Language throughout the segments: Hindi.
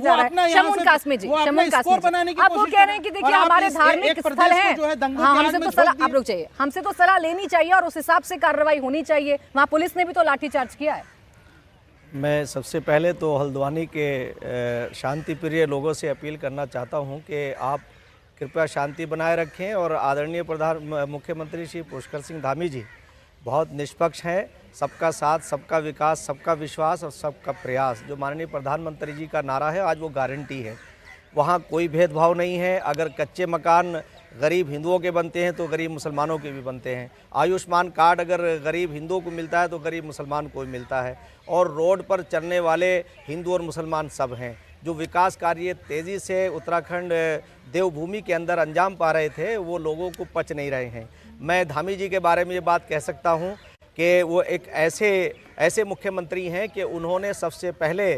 फैलाया जा रहा है। शमून कासमी जी, शमून कासमी जी, आप वो कह रहे हैं कि देखिए हमारे धार्मिक स्थल हैं, हाँ, हमसे तो सलाह, आप रुक जाइए, हमसे तो सलाह लेनी चाहिए और उस हिसाब से कार्रवाई होनी चाहिए। वहाँ पुलिस ने भी तो लाठीचार्ज किया है। मैं सबसे पहले तो हल्द्वानी के शांति प्रिय लोगों से अपील करना चाहता हूं कि आप कृपया शांति बनाए रखें और आदरणीय मुख्यमंत्री श्री पुष्कर सिंह धामी जी बहुत निष्पक्ष हैं। सबका साथ, सबका विकास, सबका विश्वास और सबका प्रयास, जो माननीय प्रधानमंत्री जी का नारा है, आज वो गारंटी है। वहाँ कोई भेदभाव नहीं है। अगर कच्चे मकान गरीब हिंदुओं के बनते हैं तो गरीब मुसलमानों के भी बनते हैं। आयुष्मान कार्ड अगर गरीब हिंदुओं को मिलता है तो गरीब मुसलमान को भी मिलता है। और रोड पर चलने वाले हिंदू और मुसलमान सब हैं। जो विकास कार्य तेज़ी से उत्तराखंड देवभूमि के अंदर अंजाम पा रहे थे, वो लोगों को पच नहीं रहे हैं। मैं धामी जी के बारे में ये बात कह सकता हूँ कि वो एक ऐसे मुख्यमंत्री हैं कि उन्होंने सबसे पहले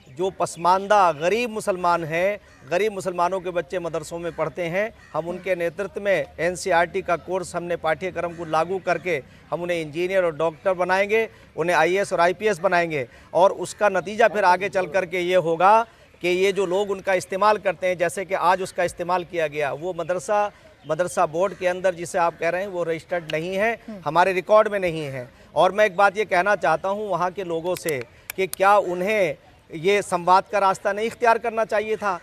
जो पसमानदा गरीब मुसलमान हैं, गरीब मुसलमानों के बच्चे मदरसों में पढ़ते हैं, हम उनके नेतृत्व में एनसीईआरटी का कोर्स हमने पाठ्यक्रम को लागू करके हम उन्हें इंजीनियर और डॉक्टर बनाएंगे, उन्हें आईएएस और आईपीएस बनाएंगे। और उसका नतीजा फिर आगे चल कर के ये होगा कि ये जो लोग उनका इस्तेमाल करते हैं, जैसे कि आज उसका इस्तेमाल किया गया, वो मदरसा बोर्ड के अंदर जिसे आप कह रहे हैं वो रजिस्टर्ड नहीं है, हमारे रिकॉर्ड में नहीं है। और मैं एक बात ये कहना चाहता हूँ वहाँ के लोगों से कि क्या उन्हें ये संवाद का रास्ता नहीं इख्तियार करना चाहिए था?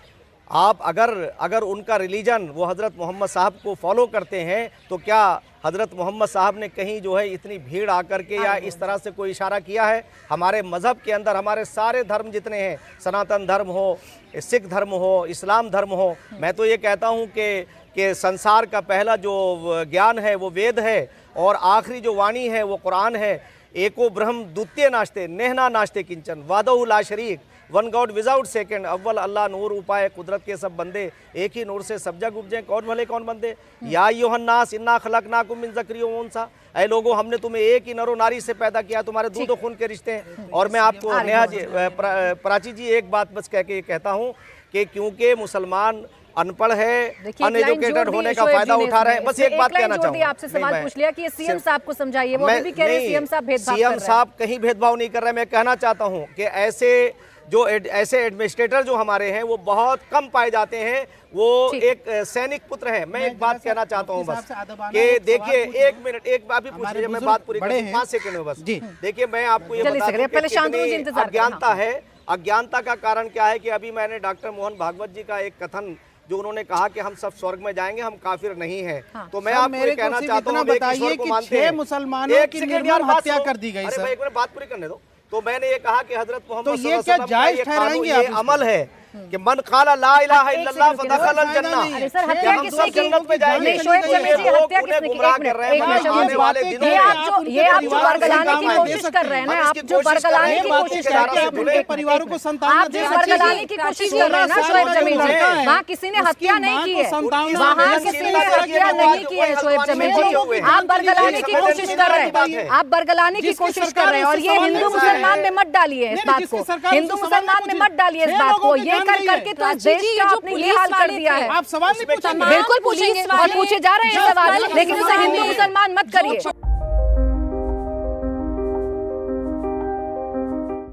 आप अगर उनका रिलीजन वो हज़रत मोहम्मद साहब को फॉलो करते हैं तो क्या हज़रत मोहम्मद साहब ने कहीं जो है इतनी भीड़ आकर के या इस तरह से कोई इशारा किया है? हमारे मज़हब के अंदर हमारे सारे धर्म जितने हैं, सनातन धर्म हो, सिख धर्म हो, इस्लाम धर्म हो, मैं तो ये कहता हूँ कि संसार का पहला जो ज्ञान है वो वेद है और आखिरी जो वाणी है वो कुरान है। एको ब्रह्म द्वितीय नाश्ते नेहना नाश्ते किंचन वादहु ला शरीक, वन गॉड विदाउट सेकंड, अव्वल अल्लाह नूर उपाय कुदरत के सब बंदे, एक ही नूर से सब जग उपजे, कौन भले कौन बंदे। या युहन्नास इन्ना खलकनाकुम मिन ज़करी व उनसा, ऐ लोगों हमने तुम्हें एक ही नरो नारी से पैदा किया, तुम्हारे दूध और खून के रिश्ते हैं। और मैं आपको नेहा जी, प्राची जी, एक बात बस कह के कहता हूँ कि क्योंकि मुसलमान अनपढ़ है, अनएजुकेटेड होने का फायदा उठा रहे हैं। बस एक बात कहना चाहूँगा, आपसे सवाल पूछ लिया कि सीएम साहब को समझाइए, वो भी कह रहे हैं सीएम साहब भेदभाव कर रहे हैं। सीएम साहब कहीं भेदभाव नहीं कर रहे हैं। मैं कहना चाहता हूँ कि ऐसे एडमिनिस्ट्रेटर जो हमारे हैं वो बहुत कम पाए जाते हैं। वो एक सैनिक पुत्र है। मैं एक बात कहना चाहता हूँ बस कि देखिए, एक मिनट, एक अभी पूछ लीजिए, मैं बात पूरी करूँ 5 सेकंड में बस। देखिए, मैं आपको ये बता दूं कि कितनी अज्ञानता है। अज्ञानता का कारण क्या है कि अभी मैंने डॉक्टर मोहन भागवत जी का एक कथन जो उन्होंने कहा कि हम सब स्वर्ग में जाएंगे, हम काफिर नहीं है। हाँ। तो मैं आपको ये कहना चाहता हूँ, बताइए कि 6 मुसलमानों की निर्मम हत्या कर दी गई। अरे एक मिनट बात पूरी करने दो। तो मैंने ये कहा कि हजरत मोहम्मद तो ये क्या जायज ठहराएंगे आप? अमल है कि मन काला ला इलाहा इल्लल्लाह फदखलल जन्नह। सर, हत्या किसने की? जन्नत में जाएंगे। शोएब जमील जी, हत्या किसने की? ये आप जो बरगलाने की कोशिश कर रहे हैं ना, आप जो बरगलाने की कोशिश कर रहे हैं, परिवारों को संतान, आप जो बरगलाने की कोशिश कर रहे हैं ना शोएब जमील जी, वहाँ किसी ने हत्या नहीं की है, वहाँ किसी ने हत्या नहीं की है शोएब जमील जी। आप बरगलाने की कोशिश कर रहे हैं, आप बरगलाने की कोशिश कर रहे हैं। और ये हिंदू मुसलमान में मत डालिए इस बात को, हिंदू मुसलमान में मत डालिए इस बात को। ये करके तो देश का आपने ये हाल कर दिया है। आप सवाल नहीं पूछेंगे? बिल्कुल पूछेंगे और पूछे जा रहे हैं सवाल, लेकिन उसे हिंदू मुसलमान मत करिए।